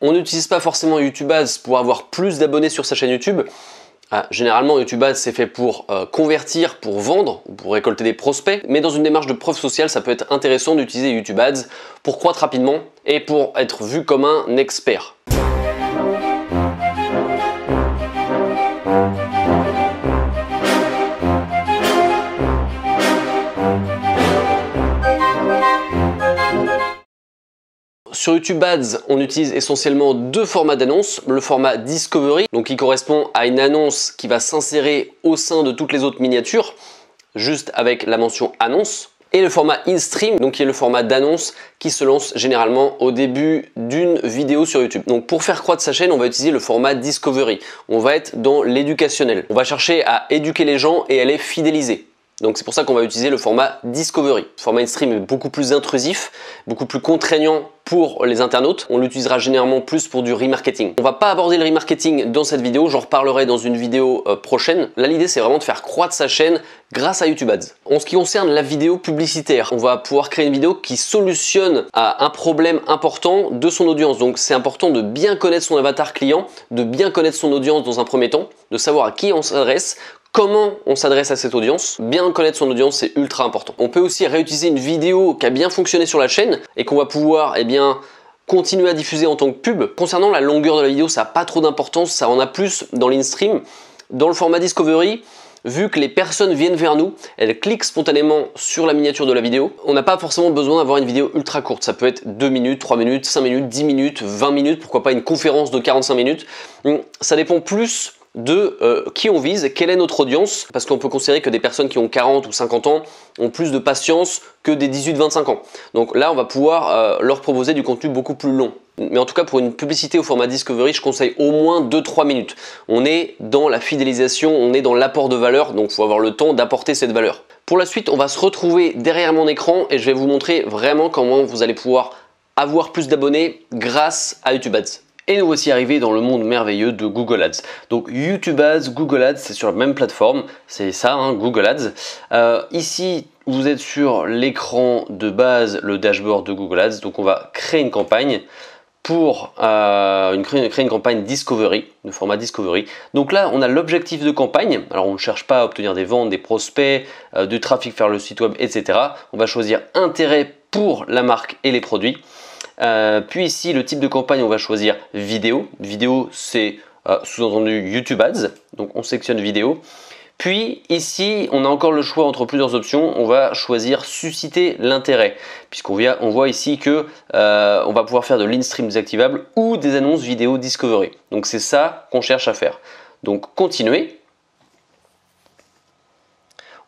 On n'utilise pas forcément YouTube Ads pour avoir plus d'abonnés sur sa chaîne YouTube. Généralement, YouTube Ads c'est fait pour convertir, pour vendre, pour récolter des prospects, mais dans une démarche de preuve sociale, ça peut être intéressant d'utiliser YouTube Ads pour croître rapidement et pour être vu comme un expert. Sur YouTube Ads, on utilise essentiellement deux formats d'annonces. Le format Discovery, donc qui correspond à une annonce qui va s'insérer au sein de toutes les autres miniatures, juste avec la mention annonce. Et le format InStream, donc qui est le format d'annonce qui se lance généralement au début d'une vidéo sur YouTube. Donc pour faire croître sa chaîne, on va utiliser le format Discovery. On va être dans l'éducationnel. On va chercher à éduquer les gens et à les fidéliser. Donc c'est pour ça qu'on va utiliser le format Discovery. Le format InStream est beaucoup plus intrusif, beaucoup plus contraignant pour les internautes. On l'utilisera généralement plus pour du remarketing. On va pas aborder le remarketing dans cette vidéo, j'en reparlerai dans une vidéo prochaine. Là l'idée c'est vraiment de faire croître sa chaîne grâce à YouTube Ads. En ce qui concerne la vidéo publicitaire, on va pouvoir créer une vidéo qui solutionne à un problème important de son audience. Donc c'est important de bien connaître son avatar client, de bien connaître son audience dans un premier temps, de savoir à qui on s'adresse, comment on s'adresse à cette audience. Bien connaître son audience, c'est ultra important. On peut aussi réutiliser une vidéo qui a bien fonctionné sur la chaîne et qu'on va pouvoir continuer à diffuser en tant que pub. Concernant la longueur de la vidéo, ça n'a pas trop d'importance, ça en a plus dans l'InStream. Dans le format Discovery, vu que les personnes viennent vers nous, elles cliquent spontanément sur la miniature de la vidéo. On n'a pas forcément besoin d'avoir une vidéo ultra courte. Ça peut être 2 minutes, 3 minutes, 5 minutes, 10 minutes, 20 minutes, pourquoi pas une conférence de 45 minutes. Ça dépend plus de qui on vise, quelle est notre audience, parce qu'on peut considérer que des personnes qui ont 40 ou 50 ans ont plus de patience que des 18-25 ans. Donc là, on va pouvoir leur proposer du contenu beaucoup plus long. Mais en tout cas, pour une publicité au format Discovery, je conseille au moins 2-3 minutes. On est dans la fidélisation, on est dans l'apport de valeur, donc il faut avoir le temps d'apporter cette valeur. Pour la suite, on va se retrouver derrière mon écran et je vais vous montrer vraiment comment vous allez pouvoir avoir plus d'abonnés grâce à YouTube Ads. Et nous voici arrivés dans le monde merveilleux de Google Ads. Donc YouTube Ads, Google Ads, c'est sur la même plateforme, c'est ça, hein, Google Ads. Ici, vous êtes sur l'écran de base, le dashboard de Google Ads. Donc on va créer une campagne pour créer une campagne Discovery, de format Discovery. Donc là, on a l'objectif de campagne. Alors on ne cherche pas à obtenir des ventes, des prospects, du trafic vers le site web, etc. On va choisir intérêt pour la marque et les produits. Puis ici, le type de campagne, on va choisir vidéo. Vidéo, c'est sous-entendu YouTube Ads. Donc on sélectionne vidéo. Puis ici, on a encore le choix entre plusieurs options. On va choisir susciter l'intérêt, puisqu'on voit ici que on va pouvoir faire de l'InStream désactivable ou des annonces vidéo Discovery. Donc c'est ça qu'on cherche à faire. Donc continuer.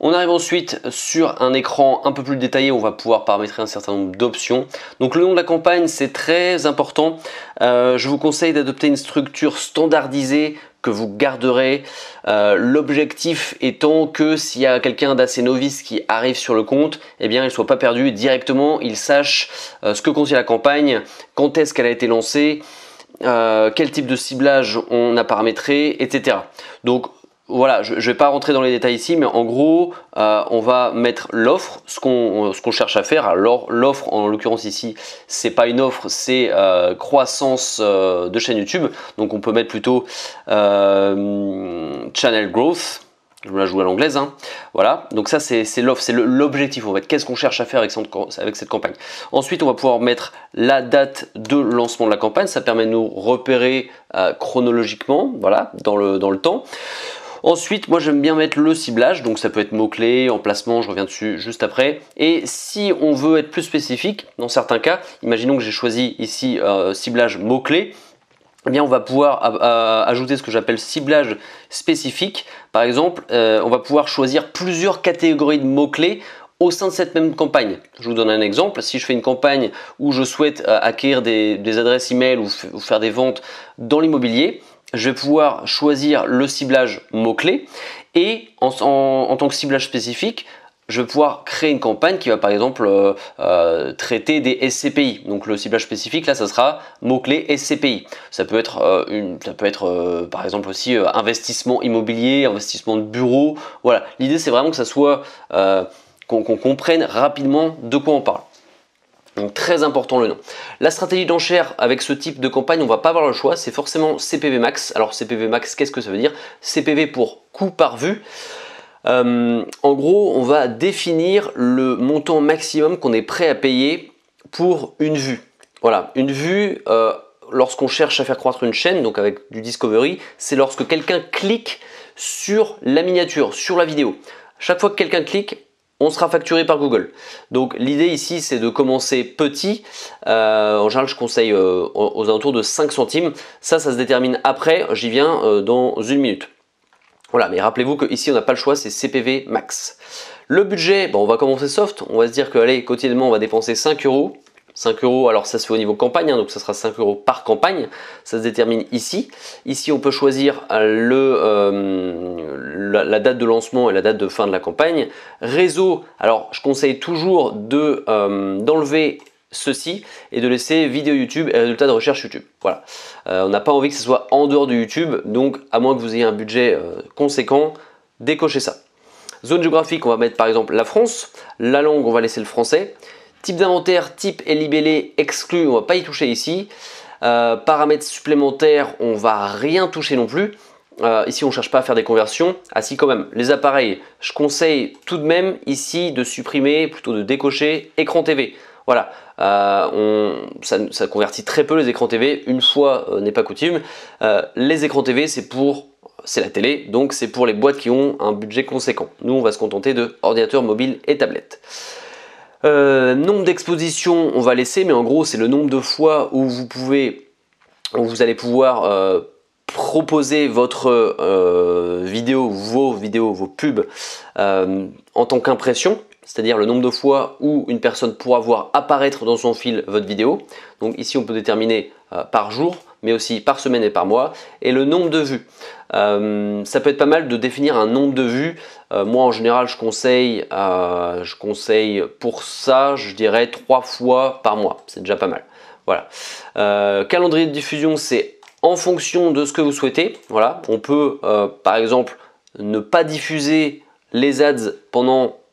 On arrive ensuite sur un écran un peu plus détaillé, on va pouvoir paramétrer un certain nombre d'options. Donc le nom de la campagne, c'est très important. Je vous conseille d'adopter une structure standardisée que vous garderez. L'objectif étant que s'il y a quelqu'un d'assez novice qui arrive sur le compte, eh bien il ne soit pas perdu et directement il sache ce que contient la campagne, quand est-ce qu'elle a été lancée, quel type de ciblage on a paramétré, etc. Donc voilà, je ne vais pas rentrer dans les détails ici, mais en gros, on va mettre l'offre, ce qu'on cherche à faire. Alors l'offre, en l'occurrence ici, c'est pas une offre, c'est croissance de chaîne YouTube. Donc on peut mettre plutôt channel growth. Je la joue à l'anglaise, hein. Voilà, donc ça c'est l'offre, c'est l'objectif en fait. Qu'est-ce qu'on cherche à faire avec cette campagne? Ensuite, on va pouvoir mettre la date de lancement de la campagne. Ça permet de nous repérer chronologiquement, voilà, dans le temps. Ensuite, moi j'aime bien mettre le ciblage, donc ça peut être mots-clés, emplacement, je reviens dessus juste après. Et si on veut être plus spécifique, dans certains cas, imaginons que j'ai choisi ici ciblage mots-clés, eh bien on va pouvoir ajouter ce que j'appelle ciblage spécifique. Par exemple, on va pouvoir choisir plusieurs catégories de mots-clés au sein de cette même campagne. Je vous donne un exemple. Si je fais une campagne où je souhaite acquérir des adresses email ou faire des ventes dans l'immobilier, je vais pouvoir choisir le ciblage mots-clés et en tant que ciblage spécifique, je vais pouvoir créer une campagne qui va par exemple traiter des SCPI. Donc le ciblage spécifique là, ça sera mots-clés SCPI. Ça peut être, par exemple aussi investissement immobilier, investissement de bureau. Voilà, l'idée c'est vraiment que ça soit qu'on comprenne rapidement de quoi on parle. Donc très important le nom. La stratégie d'enchère avec ce type de campagne, on va pas avoir le choix, c'est forcément CPV max. Alors CPV max, qu'est-ce que ça veut dire? CPV pour coût par vue. En gros, on va définir le montant maximum qu'on est prêt à payer pour une vue. Voilà, une vue, lorsqu'on cherche à faire croître une chaîne, donc avec du discovery, c'est lorsque quelqu'un clique sur la miniature, sur la vidéo. Chaque fois que quelqu'un clique, on sera facturé par Google. Donc l'idée ici, c'est de commencer petit. En général, je conseille aux alentours de 5 centimes. Ça se détermine après, j'y viens dans une minute. Voilà, mais rappelez-vous qu'ici, on n'a pas le choix, c'est CPV max. Le budget, bon, on va commencer soft. On va se dire que, allez, quotidiennement, on va dépenser 5 euros. 5 euros, alors ça se fait au niveau campagne, hein, donc ça sera 5 euros par campagne, ça se détermine ici. Ici on peut choisir la date de lancement et la date de fin de la campagne. Réseau, alors je conseille toujours d'enlever ceci et de laisser vidéo YouTube et résultats de recherche YouTube. Voilà, on n'a pas envie que ce soit en dehors de YouTube, donc à moins que vous ayez un budget conséquent, décochez ça. Zone géographique, on va mettre par exemple la France. La langue, on va laisser le français. Type d'inventaire, type et libellé exclu, on ne va pas y toucher ici. Paramètres supplémentaires, on ne va rien toucher non plus. Ici, on ne cherche pas à faire des conversions. Ah si, quand même, les appareils, je conseille tout de même ici de supprimer, plutôt de décocher écran TV. Voilà, ça convertit très peu les écrans TV, une fois n'est pas coutume. Les écrans TV, c'est la télé, donc c'est pour les boîtes qui ont un budget conséquent. Nous, on va se contenter de ordinateurs mobiles et tablettes. Nombre d'expositions, on va laisser, mais en gros, c'est le nombre de fois où vous allez pouvoir proposer votre vidéo, vos pubs en tant qu'impression, c'est-à-dire le nombre de fois où une personne pourra voir apparaître dans son fil votre vidéo. Donc ici, on peut déterminer par jour, mais aussi par semaine et par mois, et le nombre de vues. Ça peut être pas mal de définir un nombre de vues. Moi en général je conseille pour ça, je dirais 3 fois par mois, c'est déjà pas mal. Voilà. Calendrier de diffusion, c'est en fonction de ce que vous souhaitez. Voilà. On peut par exemple ne pas diffuser les ads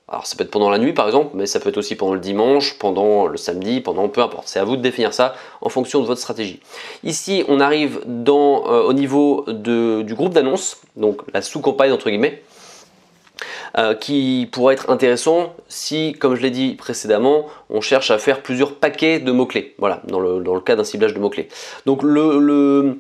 alors ça peut être pendant la nuit par exemple, mais ça peut être aussi pendant le dimanche, pendant le samedi, peu importe. C'est à vous de définir ça en fonction de votre stratégie. Ici, on arrive au niveau du groupe d'annonces, donc la sous-campagne entre guillemets, qui pourrait être intéressant si, comme je l'ai dit précédemment, on cherche à faire plusieurs paquets de mots-clés. Voilà, dans le cas d'un ciblage de mots-clés. Donc le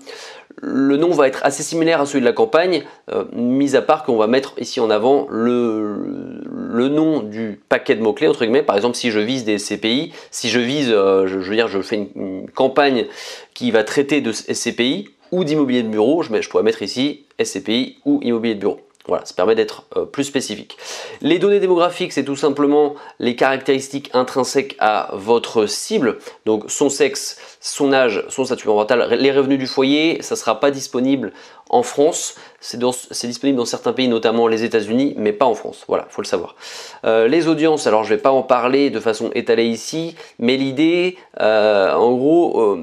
nom va être assez similaire à celui de la campagne, mis à part qu'on va mettre ici en avant le nom du paquet de mots-clés, entre guillemets. Par exemple, si je vise des SCPI, si je vise, je veux dire, je fais une campagne qui va traiter de SCPI ou d'immobilier de bureau, je pourrais mettre ici SCPI ou immobilier de bureau. Voilà, ça permet d'être plus spécifique. Les données démographiques, c'est tout simplement les caractéristiques intrinsèques à votre cible. Donc son sexe, son âge, son statut parental, les revenus du foyer, ça ne sera pas disponible en France. C'est disponible dans certains pays, notamment les États-Unis, mais pas en France. Voilà, il faut le savoir. Les audiences, alors je ne vais pas en parler de façon étalée ici, mais l'idée, en gros,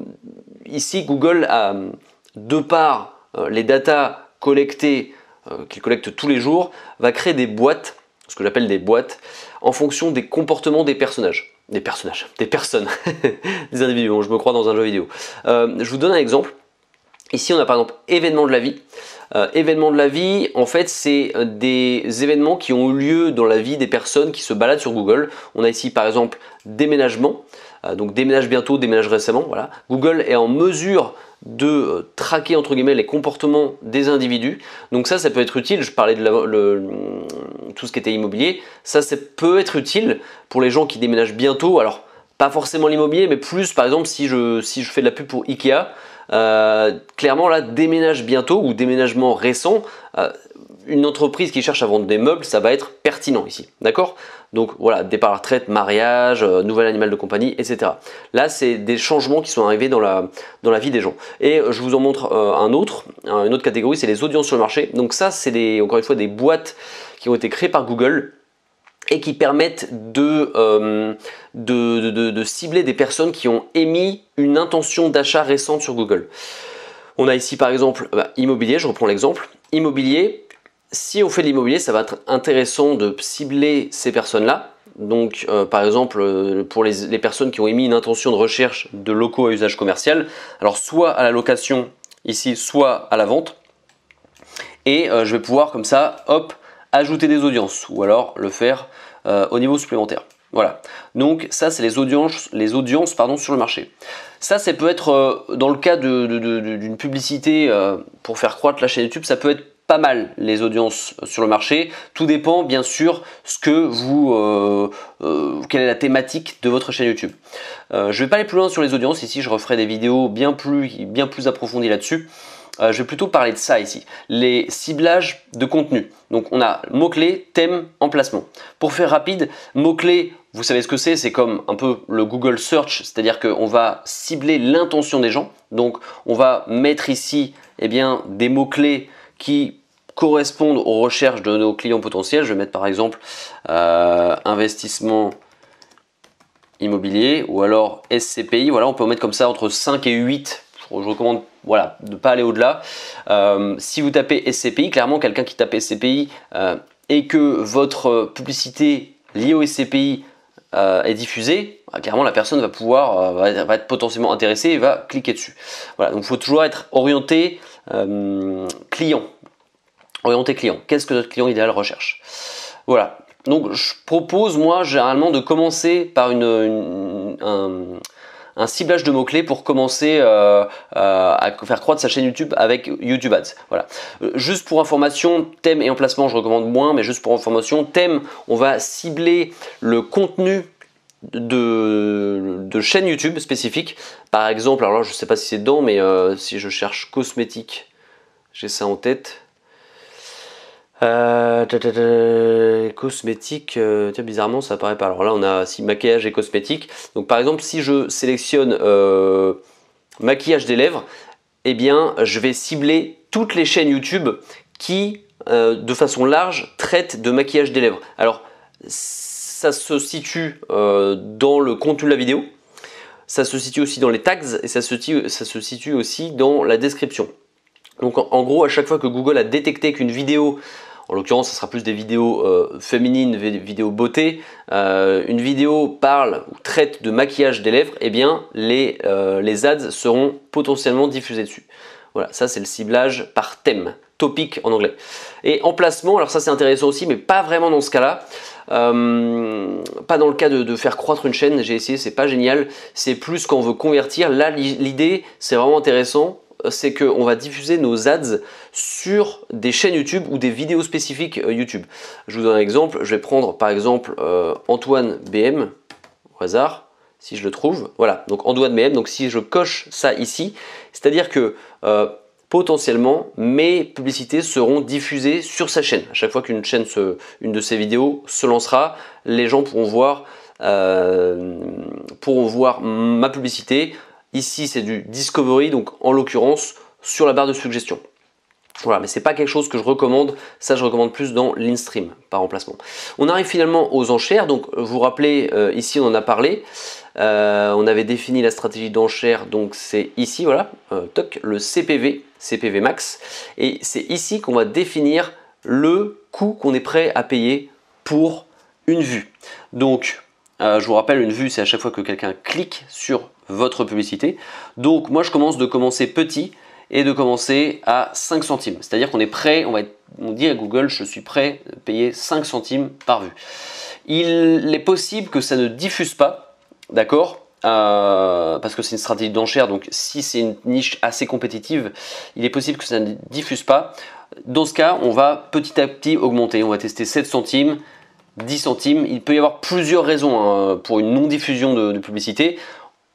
ici Google a, de par les datas collectées, qu'il collecte tous les jours, va créer des boîtes, ce que j'appelle des boîtes, en fonction des comportements des personnes, des individus. Bon, je me crois dans un jeu vidéo. Je vous donne un exemple. Ici, on a par exemple événements de la vie. Événements de la vie, en fait, c'est des événements qui ont eu lieu dans la vie des personnes qui se baladent sur Google. On a ici par exemple déménagement, donc déménage bientôt, déménage récemment. Voilà. Google est en mesure de traquer entre guillemets les comportements des individus. Donc ça peut être utile. Je parlais de tout ce qui était immobilier. Ça peut être utile pour les gens qui déménagent bientôt. Alors pas forcément l'immobilier, mais plus par exemple si je fais de la pub pour Ikea. Clairement là, déménage bientôt ou déménagement récent, une entreprise qui cherche à vendre des meubles, ça va être pertinent ici, d'accord? Donc voilà, départ à la retraite, mariage, nouvel animal de compagnie, etc. Là, c'est des changements qui sont arrivés dans la vie des gens. Et je vous en montre une autre catégorie, c'est les audiences sur le marché. Donc ça, c'est encore une fois des boîtes qui ont été créées par Google et qui permettent de cibler des personnes qui ont émis une intention d'achat récente sur Google. On a ici par exemple immobilier, je reprends l'exemple. Immobilier, si on fait de l'immobilier, ça va être intéressant de cibler ces personnes-là. Donc par exemple pour les personnes qui ont émis une intention de recherche de locaux à usage commercial, alors soit à la location ici, soit à la vente. Et je vais pouvoir comme ça, hop, ajouter des audiences ou alors le faire au niveau supplémentaire. Voilà, donc ça c'est les audiences pardon, sur le marché. Ça peut être dans le cas d'une publicité pour faire croître la chaîne YouTube, ça peut être pas mal les audiences sur le marché. Tout dépend bien sûr quelle est la thématique de votre chaîne YouTube. Je vais pas aller plus loin sur les audiences, ici je referai des vidéos bien plus approfondies là-dessus. Je vais plutôt parler de ça ici, les ciblages de contenu. Donc on a mots-clés, thèmes, emplacement. Pour faire rapide, mots-clés, vous savez ce que c'est comme un peu le Google Search, c'est-à-dire qu'on va cibler l'intention des gens. Donc on va mettre ici des mots-clés qui correspondent aux recherches de nos clients potentiels. Je vais mettre par exemple investissement immobilier ou alors SCPI. Voilà, on peut en mettre comme ça entre 5 et 8. Je recommande de ne pas aller au-delà. Si vous tapez SCPI, clairement quelqu'un qui tape SCPI et que votre publicité liée au SCPI est diffusée, clairement la personne va être potentiellement intéressée et va cliquer dessus. Voilà, donc il faut toujours être orienté client. Qu'est-ce que notre client idéal recherche? Voilà. Donc je propose moi généralement de commencer par un ciblage de mots-clés pour commencer à faire croître sa chaîne YouTube avec YouTube Ads. Voilà. Juste pour information, thème et emplacement, je recommande moins, mais juste pour information, thème, on va cibler le contenu de chaîne YouTube spécifique. Par exemple, alors là, je ne sais pas si c'est dedans, mais si je cherche cosmétique, j'ai ça en tête. Cosmétique, tiens, bizarrement ça apparaît pas. Alors là on a maquillage et cosmétique. Donc par exemple si je sélectionne maquillage des lèvres, je vais cibler toutes les chaînes YouTube qui de façon large traitent de maquillage des lèvres. Alors ça se situe dans le contenu de la vidéo, ça se situe aussi dans les tags et ça se situe aussi dans la description. Donc en gros, à chaque fois que Google a détecté qu'une vidéo, en l'occurrence ça sera plus des vidéos féminines, vidéos beauté, une vidéo parle ou traite de maquillage des lèvres, les ads seront potentiellement diffusés dessus. Voilà, ça c'est le ciblage par thème, topic en anglais. Et emplacement, alors ça c'est intéressant aussi, mais pas vraiment dans ce cas-là. Pas dans le cas de faire croître une chaîne, j'ai essayé, c'est pas génial. C'est plus quand on veut convertir. Là l'idée c'est vraiment intéressant, c'est qu'on va diffuser nos ads sur des chaînes YouTube ou des vidéos spécifiques YouTube. Je vous donne un exemple, je vais prendre par exemple Antoine BM au hasard, si je le trouve. Voilà, donc Antoine BM, donc si je coche ça ici, c'est-à-dire que potentiellement mes publicités seront diffusées sur sa chaîne. À chaque fois qu'une de ses vidéos se lancera, les gens pourront voir ma publicité. Ici c'est du discovery, donc en l'occurrence sur la barre de suggestion. Voilà, mais c'est pas quelque chose que je recommande, ça je recommande plus dans l'in-stream par emplacement. On arrive finalement aux enchères, donc vous vous rappelez, ici on en a parlé, on avait défini la stratégie d'enchères, donc c'est ici, voilà, le CPV max, et c'est ici qu'on va définir le coût qu'on est prêt à payer pour une vue. Donc je vous rappelle, une vue c'est à chaque fois que quelqu'un clique sur votre publicité. Donc moi je commencer petit et de commencer à 5 centimes. C'est-à-dire qu'on est prêt, on dit à Google je suis prêt à payer 5 centimes par vue. Il est possible que ça ne diffuse pas, d'accord, parce que c'est une stratégie d'enchère, donc si c'est une niche assez compétitive, il est possible que ça ne diffuse pas. Dans ce cas, on va petit à petit augmenter. On va tester 7 centimes, 10 centimes. Il peut y avoir plusieurs raisons pour une non-diffusion de publicité.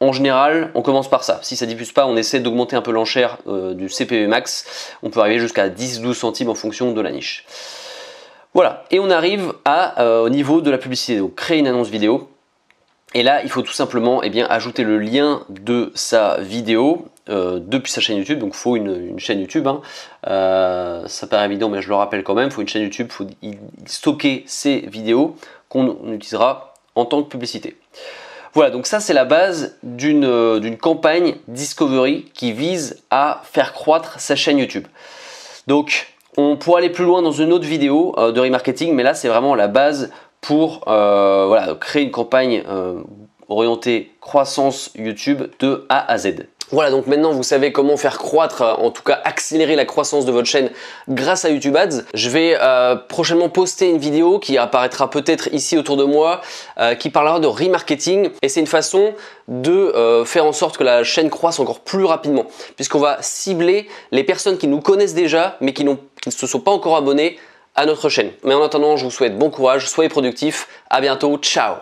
En général, on commence par ça. Si ça ne diffuse pas, on essaie d'augmenter un peu l'enchère du CPV max. On peut arriver jusqu'à 10-12 centimes en fonction de la niche. Voilà, et on arrive au niveau de la publicité. Donc créer une annonce vidéo. Et là, il faut tout simplement ajouter le lien de sa vidéo depuis sa chaîne YouTube. Donc il faut une chaîne YouTube. Ça paraît évident, mais je le rappelle quand même. Il faut une chaîne YouTube, il faut stocker ces vidéos qu'on utilisera en tant que publicité. Voilà, donc ça c'est la base d'une campagne Discovery qui vise à faire croître sa chaîne YouTube. Donc on pourra aller plus loin dans une autre vidéo de remarketing, mais là c'est vraiment la base pour voilà, créer une campagne orientée croissance YouTube de A à Z. Voilà, donc maintenant vous savez comment faire croître, en tout cas accélérer la croissance de votre chaîne grâce à YouTube Ads. Je vais prochainement poster une vidéo qui apparaîtra peut-être ici autour de moi, qui parlera de remarketing, et c'est une façon de faire en sorte que la chaîne croisse encore plus rapidement, puisqu'on va cibler les personnes qui nous connaissent déjà mais qui ne se sont pas encore abonnées à notre chaîne. Mais en attendant, je vous souhaite bon courage, soyez productifs, à bientôt, ciao!